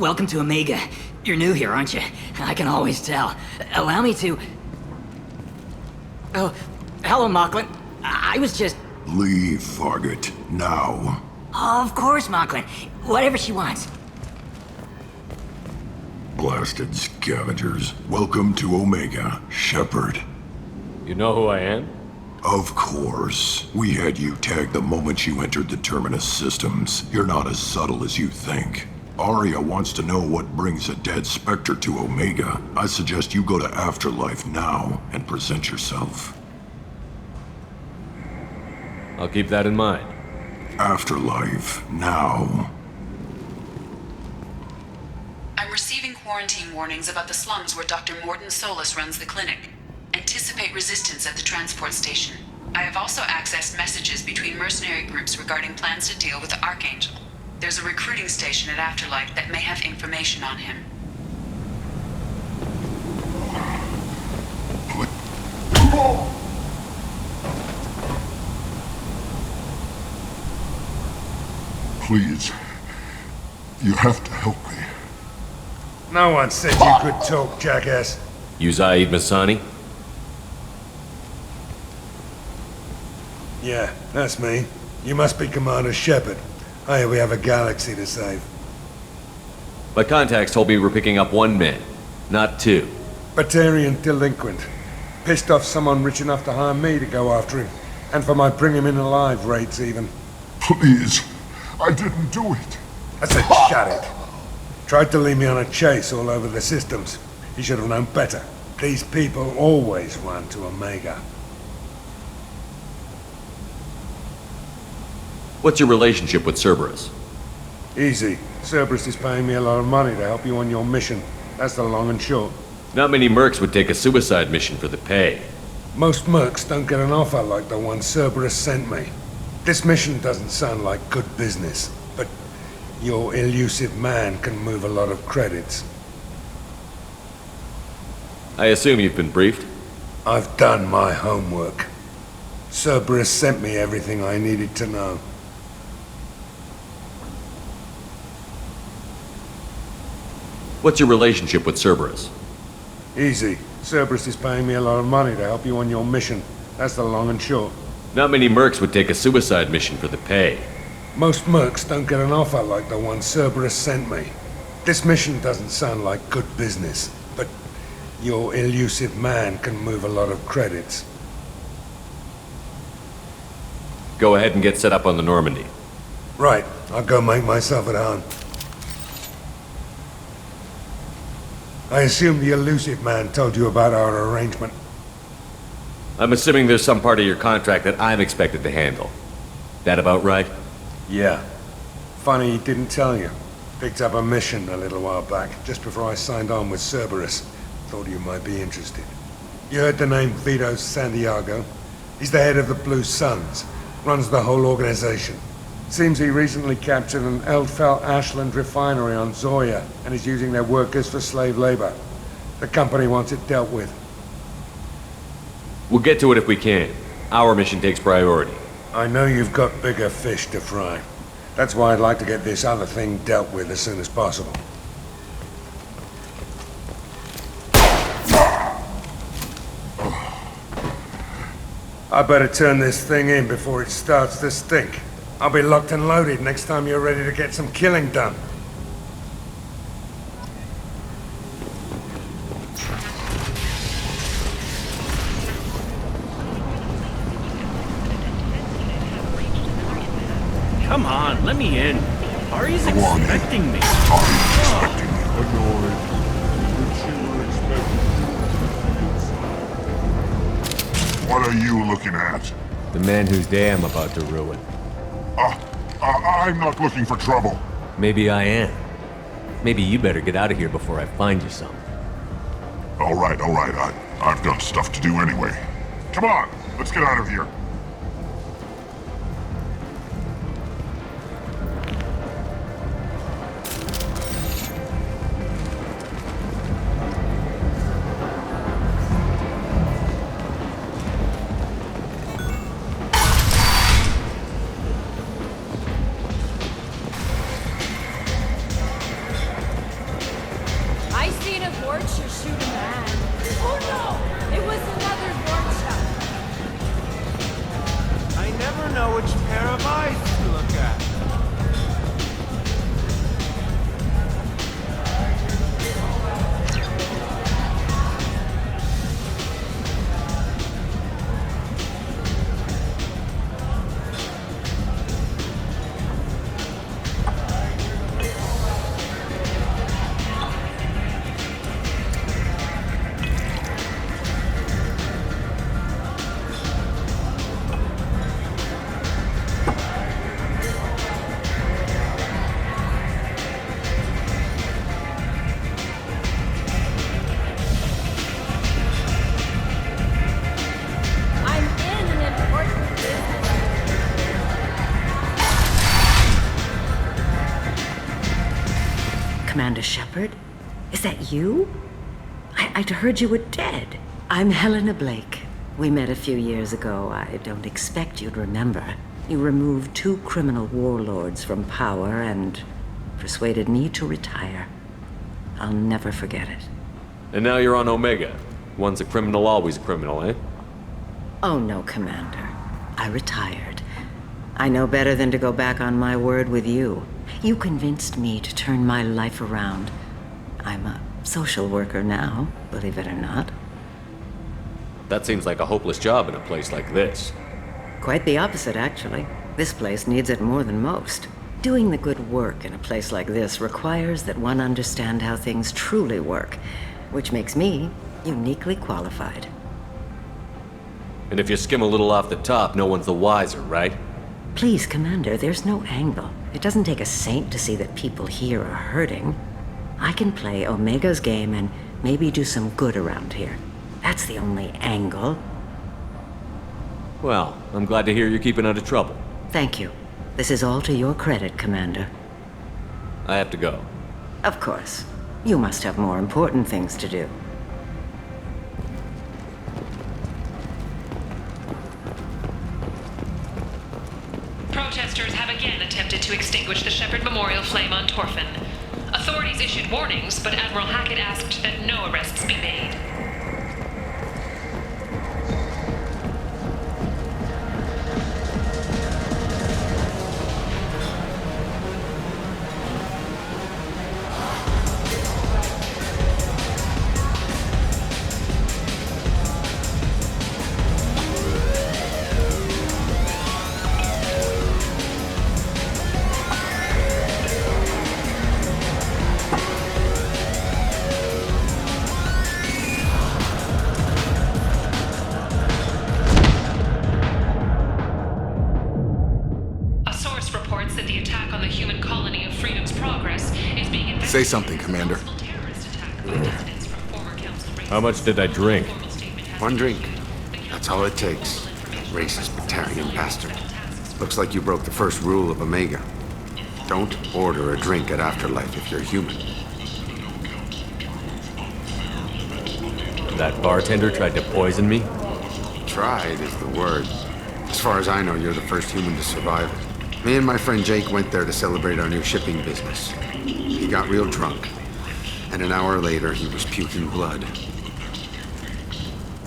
Welcome to Omega. You're new here, aren't you? I can always tell. Allow me to... Oh, hello, Mocklin. I was just... Leave, Fargate. Now. Of course, Mocklin. Whatever she wants. Blasted scavengers. Welcome to Omega, Shepard. You know who I am? Of course. We had you tagged the moment you entered the Terminus systems. You're not as subtle as you think. Arya wants to know what brings a dead Spectre to Omega. I suggest you go to Afterlife now and present yourself. I'll keep that in mind. Afterlife now. I'm receiving quarantine warnings about the slums where Dr. Mordin Solus runs the clinic. Anticipate resistance at the transport station. I have also accessed messages between mercenary groups regarding plans to deal with the Archangel. There's a recruiting station at Afterlife that may have information on him. Please. You have to help me. No one said you could talk, jackass. You Zaid Masani? Yeah, that's me. You must be Commander Shepard. Hey, we have a galaxy to save. My contacts told me we're picking up one man, not two. Batarian delinquent. Pissed off someone rich enough to hire me to go after him. And for my bring him in alive rates even. Please. I didn't do it. I said shut it. Tried to lead me on a chase all over the systems. He should have known better. These people always run to Omega. What's your relationship with Cerberus? Easy. Cerberus is paying me a lot of money to help you on your mission. That's the long and short. Not many mercs would take a suicide mission for the pay. Most mercs don't get an offer like the one Cerberus sent me. This mission doesn't sound like good business, but your elusive man can move a lot of credits. I assume you've been briefed? I've done my homework. Cerberus sent me everything I needed to know. What's your relationship with Cerberus? Easy. Cerberus is paying me a lot of money to help you on your mission. That's the long and short. Not many mercs would take a suicide mission for the pay. Most mercs don't get an offer like the one Cerberus sent me. This mission doesn't sound like good business, but your elusive man can move a lot of credits. Go ahead and get set up on the Normandy. Right. I'll go make myself at home. I assume the elusive man told you about our arrangement. I'm assuming there's some part of your contract that I'm expected to handle. That about right? Yeah. Funny he didn't tell you. Picked up a mission a little while back, just before I signed on with Cerberus. Thought you might be interested. You heard the name Vito Santiago? He's the head of the Blue Suns. Runs the whole organization. Seems he recently captured an Eldfell Ashland refinery on Zoya and is using their workers for slave labor. The company wants it dealt with. We'll get to it if we can. Our mission takes priority. I know you've got bigger fish to fry. That's why I'd like to get this other thing dealt with as soon as possible. I better turn this thing in before it starts to stink. I'll be locked and loaded next time you're ready to get some killing done. Come on, let me in. Ari's expecting me. Ari's expecting you. Annoyed. Which you were expecting. What are you looking at? The man whose day I'm about to ruin. I'm not looking for trouble. Maybe I am. Maybe you better get out of here before I find you some. All right. I've got stuff to do anyway. Come on, let's get out of here. Commander Shepard? Is that you? I'd heard you were dead. I'm Helena Blake. We met a few years ago. I don't expect you'd remember. You removed 2 criminal warlords from power and persuaded me to retire. I'll never forget it. And now you're on Omega. Once a criminal, always a criminal, eh? Oh no, Commander. I retired. I know better than to go back on my word with you. You convinced me to turn my life around. I'm a social worker now, believe it or not. That seems like a hopeless job in a place like this. Quite the opposite, actually. This place needs it more than most. Doing the good work in a place like this requires that one understand how things truly work, which makes me uniquely qualified. And if you skim a little off the top, no one's the wiser, right? Please, Commander, there's no angle. It doesn't take a saint to see that people here are hurting. I can play Omega's game and maybe do some good around here. That's the only angle. Well, I'm glad to hear you're keeping out of trouble. Thank you. This is all to your credit, Commander. I have to go. Of course. You must have more important things to do. Protesters have again attempted to extinguish the Shepard Memorial flame on Torfin. Authorities issued warnings, but Admiral Hackett asked that no arrests be made. Say something, Commander. How much did I drink? 1 drink. That's all it takes. Racist Batarian bastard. Looks like you broke the first rule of Omega. Don't order a drink at Afterlife if you're human. That bartender tried to poison me? Tried is the word. As far as I know, you're the first human to survive it. Me and my friend Jake went there to celebrate our new shipping business. He got real drunk, and an hour later he was puking blood.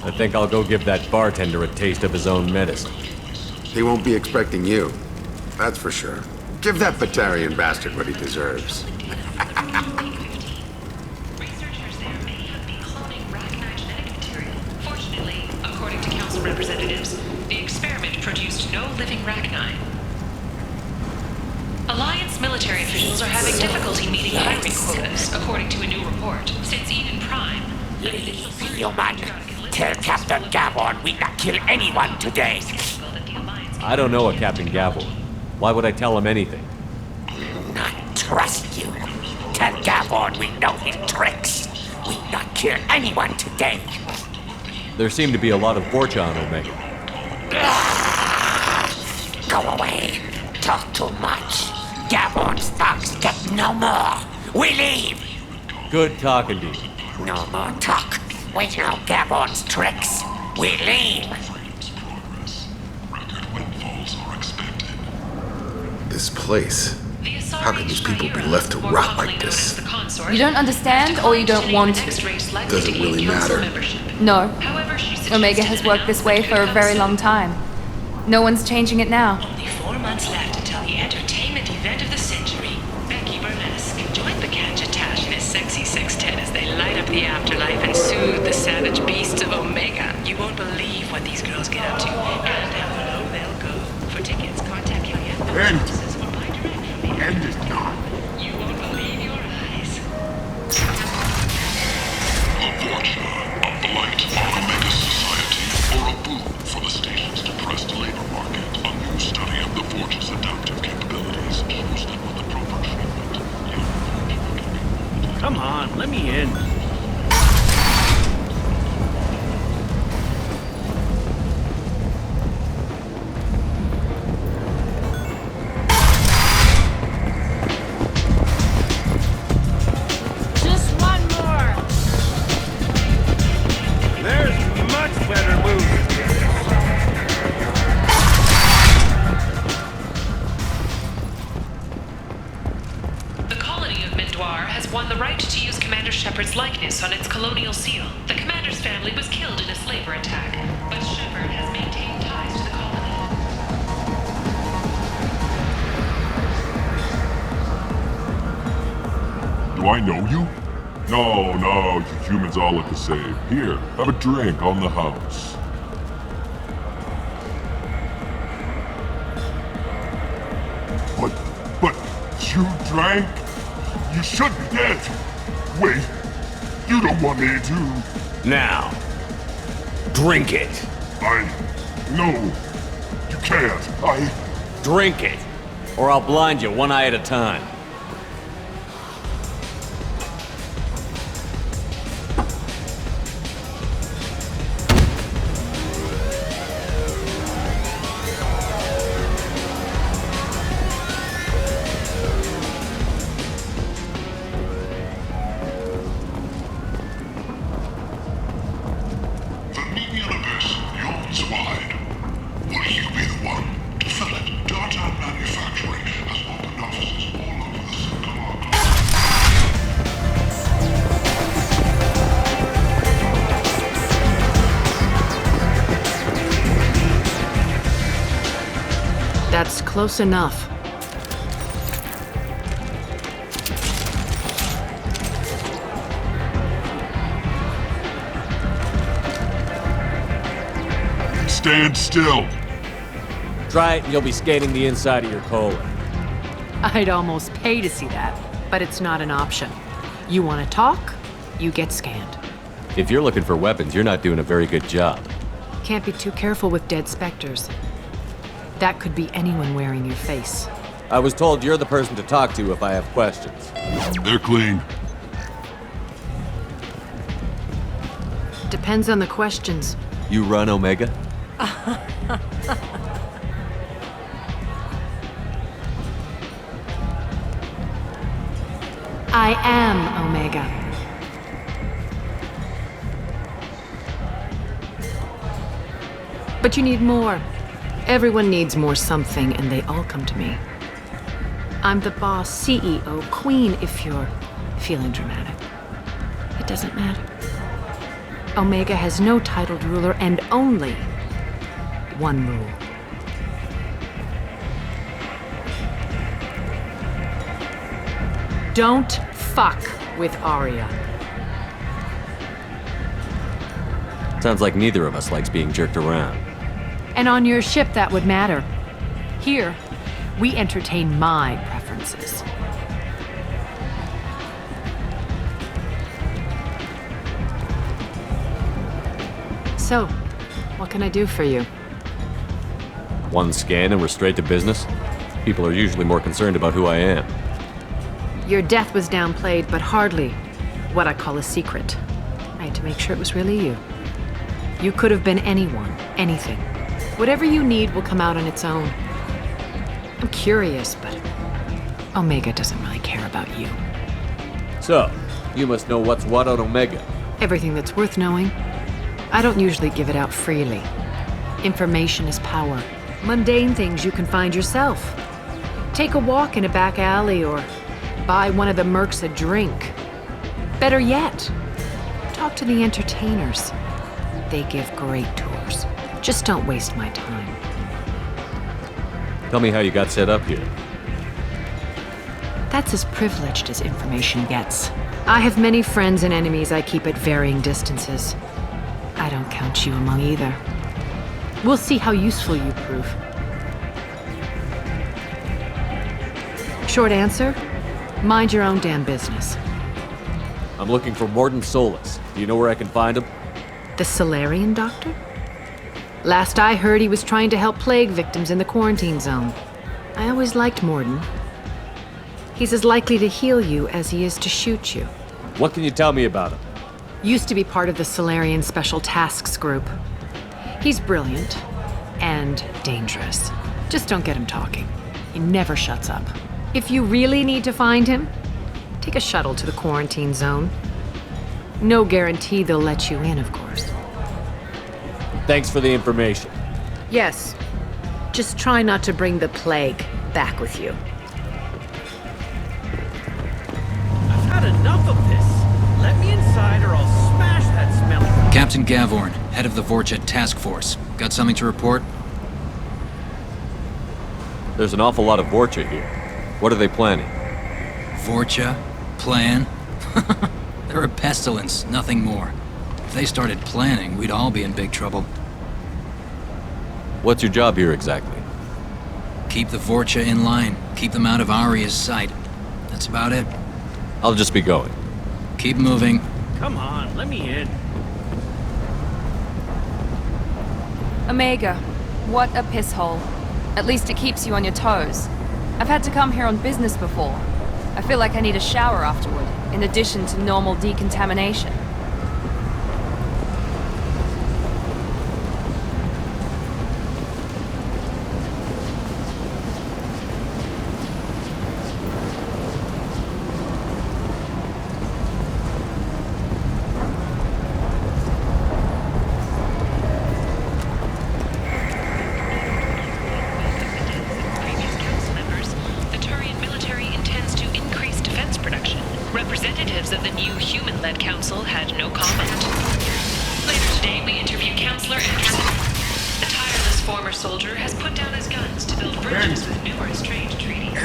I think I'll go give that bartender a taste of his own medicine. He won't be expecting you, that's for sure. Give that Batarian bastard what he deserves. Researchers there may have been cloning Rachni genetic material. Fortunately, according to Council representatives, the experiment produced no living Rachni. Alliance military officials are having difficulty meeting hiring quotas, according to a new report. Since Eden Prime, Human, tell Captain Gavon we not kill anyone today. I don't know a Captain Gavon. Why would I tell him anything? Not trust you. Tell Gavon we know his tricks. We not kill anyone today. There seem to be a lot of Vorcha on Omega. Go away. Talk too much. Gavon's thugs get no more. We leave. Good talking to you. No more talk. We know Gavon's tricks. We leave. This place. How can these people be left to rot like this? You don't understand or you don't want to? Doesn't really matter. No. Omega has worked this way for a very long time. No one's changing it now. Only 4 months left until the entertainment event of the century. Becky Burlesque joined the Kanchatash in his sexy sextet as they light up the afterlife and soothe the savage beasts of Omega. You won't believe what these girls get up to and how low they'll go. For tickets, contact your offices or buy direct from me. End is not. You won't believe your eyes. A Vorcha, a blight on Omega's society, or a boon for the station's depressed labor market. A new study of the Vorcha's adaptive capabilities shows that with the proper treatment, Come on, let me in. Reservoir has won the right to use Commander Shepard's likeness on its colonial seal. The commander's family was killed in a slaver attack, but Shepard has maintained ties to the colony. Do I know you? No, you humans all look the same. Here, have a drink on the house. But you drank? You should be dead. Wait, you don't want me to. Now, drink it. No, you can't. Drink it, or I'll blind you one eye at a time. That's close enough. Stand still. Try it and you'll be scanning the inside of your colon. I'd almost pay to see that, but it's not an option. You want to talk, you get scanned. If you're looking for weapons, you're not doing a very good job. Can't be too careful with dead specters. That could be anyone wearing your face. I was told you're the person to talk to if I have questions. They're clean. Depends on the questions. You run Omega? I am Omega. But you need more. Everyone needs more something, and they all come to me. I'm the boss, CEO, queen, if you're feeling dramatic. It doesn't matter. Omega has no titled ruler and only one rule. Don't fuck with Arya. Sounds like neither of us likes being jerked around. And on your ship, that would matter. Here, we entertain my preferences. So, what can I do for you? One scan and we're straight to business? People are usually more concerned about who I am. Your death was downplayed, but hardly what I call a secret. I had to make sure it was really you. You could have been anyone, anything. Whatever you need will come out on its own. I'm curious, but Omega doesn't really care about you. So, you must know what's what on Omega. Everything that's worth knowing. I don't usually give it out freely. Information is power. Mundane things you can find yourself. Take a walk in a back alley or buy one of the mercs a drink. Better yet, talk to the entertainers. They give great tours. Just don't waste my time. Tell me how you got set up here. That's as privileged as information gets. I have many friends and enemies I keep at varying distances. I don't count you among either. We'll see how useful you prove. Short answer? Mind your own damn business. I'm looking for Morden Solus. Do you know where I can find him? The Solarian doctor? Last I heard, he was trying to help plague victims in the quarantine zone. I always liked Morden. He's as likely to heal you as he is to shoot you. What can you tell me about him? Used to be part of the Solarian Special Tasks Group. He's brilliant and dangerous. Just don't get him talking. He never shuts up. If you really need to find him, take a shuttle to the quarantine zone. No guarantee they'll let you in, of course. Thanks for the information. Yes. Just try not to bring the plague back with you. got enough of this. Let me inside or I'll smash that smelly... Captain Gavorn, head of the Vorcha Task Force. Got something to report? There's an awful lot of Vorcha here. What are they planning? Vorcha? Plan? They're a pestilence, nothing more. If they started planning, we'd all be in big trouble. What's your job here exactly? Keep the Vorcha in line. Keep them out of Arya's sight. That's about it. I'll just be going. Keep moving. Come on, let me in. Omega, what a piss hole. At least it keeps you on your toes. I've had to come here on business before. I feel like I need a shower afterward, in addition to normal decontamination. Representatives of the new human-led council had no comment. Later today, we interview Councillor Anderson. The tireless former soldier has put down his guns to build bridges with numerous trade treaties.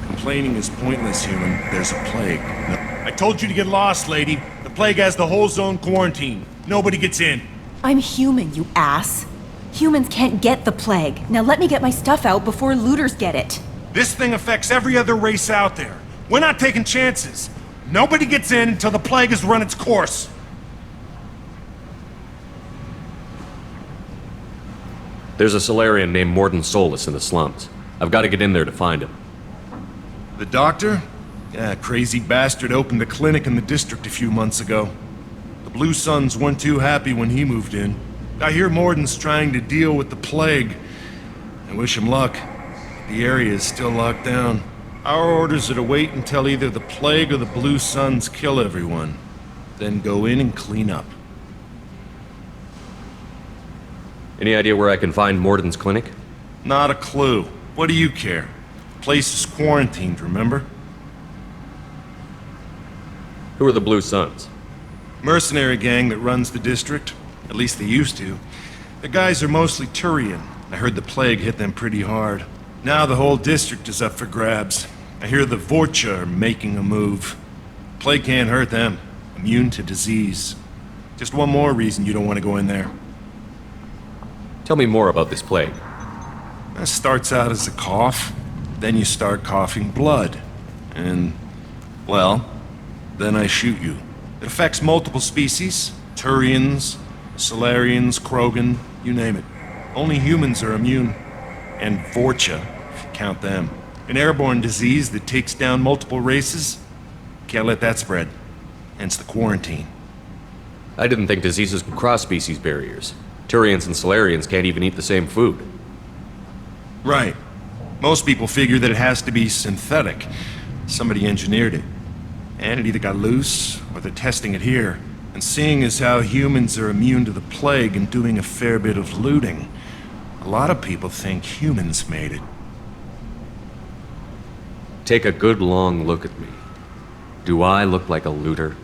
Complaining is pointless, human. There's a plague. I told you to get lost, lady. The plague has the whole zone quarantined. Nobody gets in. I'm human, you ass. Humans can't get the plague. Now let me get my stuff out before looters get it. This thing affects every other race out there. We're not taking chances. Nobody gets in until the plague has run its course. There's a Solarian named Morden Solus in the slums. I've got to get in there to find him. The doctor? Yeah, crazy bastard opened a clinic in the district a few months ago. The Blue Suns weren't too happy when he moved in. I hear Morden's trying to deal with the plague. I wish him luck. The area is still locked down. Our orders are to wait until either the plague or the Blue Suns kill everyone. Then go in and clean up. Any idea where I can find Morden's clinic? Not a clue. What do you care? The place is quarantined, remember? Who are the Blue Suns? Mercenary gang that runs the district. At least they used to. The guys are mostly Turian. I heard the plague hit them pretty hard. Now the whole district is up for grabs. I hear the Vorcha are making a move. Plague can't hurt them. Immune to disease. Just one more reason you don't want to go in there. Tell me more about this plague. It starts out as a cough. Then you start coughing blood. And, well, then I shoot you. It affects multiple species. Turians, Solarians, Krogan, you name it. Only humans are immune. And Vorcha, if you count them. An airborne disease that takes down multiple races. Can't let that spread. Hence the quarantine. I didn't think diseases could cross species barriers. Turians and Solarians can't even eat the same food. Right. Most people figure that it has to be synthetic. Somebody engineered it. And it either got loose, or they're testing it here. And seeing as how humans are immune to the plague and doing a fair bit of looting, a lot of people think humans made it. Take a good long look at me. Do I look like a looter?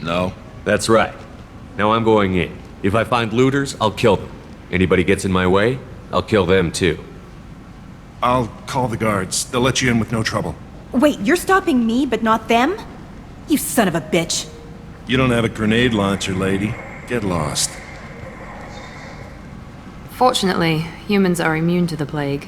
No. That's right. Now I'm going in. If I find looters, I'll kill them. Anybody gets in my way, I'll kill them too. I'll call the guards. They'll let you in with no trouble. Wait, you're stopping me, but not them? You son of a bitch. You don't have a grenade launcher, lady. Get lost. Fortunately, humans are immune to the plague.